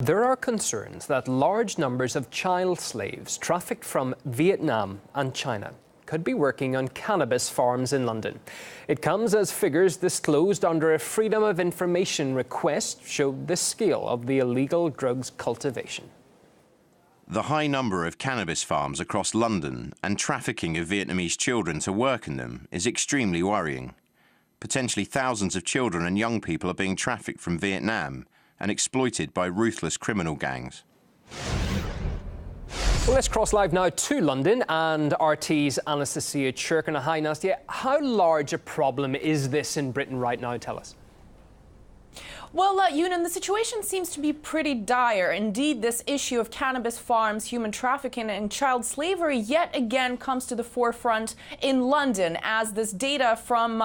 There are concerns that large numbers of child slaves trafficked from Vietnam and China could be working on cannabis farms in London. It comes as figures disclosed under a Freedom of Information request showed the scale of the illegal drugs cultivation. The high number of cannabis farms across London and trafficking of Vietnamese children to work in them is extremely worrying. Potentially thousands of children and young people are being trafficked from Vietnam and exploited by ruthless criminal gangs. Well, let's cross live now to London and RT's Anastasia Churkin. Hi, Nastia. How large a problem is this in Britain right now? Tell us. Well, Yunan, the situation seems to be pretty dire. Indeed, this issue of cannabis farms, human trafficking and child slavery yet again comes to the forefront in London, as this data from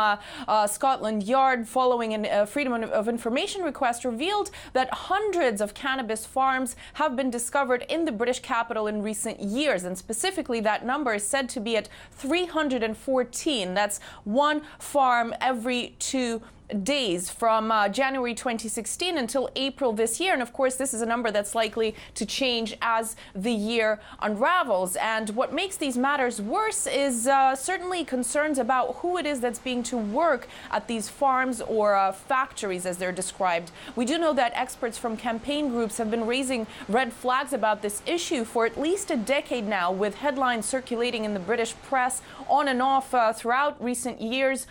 Scotland Yard following a Freedom of Information request revealed that hundreds of cannabis farms have been discovered in the British capital in recent years. And specifically, that number is said to be at 314. That's one farm every 2 days from January 2016 until April this year. And of course, this is a number that's likely to change as the year unravels. And what makes these matters worse is certainly concerns about who it is that's being to work at these farms or factories, as they're described. We do know that experts from campaign groups have been raising red flags about this issue for at least a decade now, with headlines circulating in the British press on and off throughout recent years,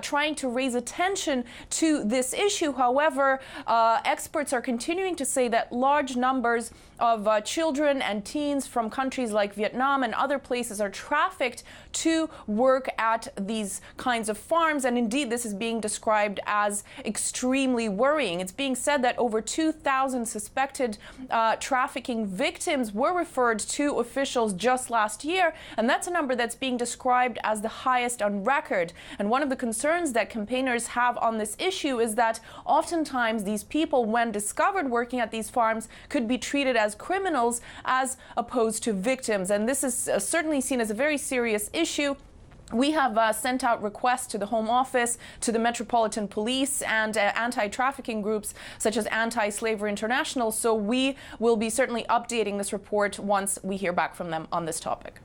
trying to raise attention to this issue. However, experts are continuing to say that large numbers of children and teens from countries like Vietnam and other places are trafficked to work at these kinds of farms. And indeed, this is being described as extremely worrying. It's being said that over 2,000 suspected trafficking victims were referred to officials just last year. And that's a number that's being described as the highest on record. And one of the concerns that campaigners have on this issue is that oftentimes these people, when discovered working at these farms, could be treated as criminals as opposed to victims. And this is certainly seen as a very serious issue. We have sent out requests to the Home Office, to the Metropolitan Police and anti-trafficking groups such as Anti-Slavery International. So we will be certainly updating this report once we hear back from them on this topic.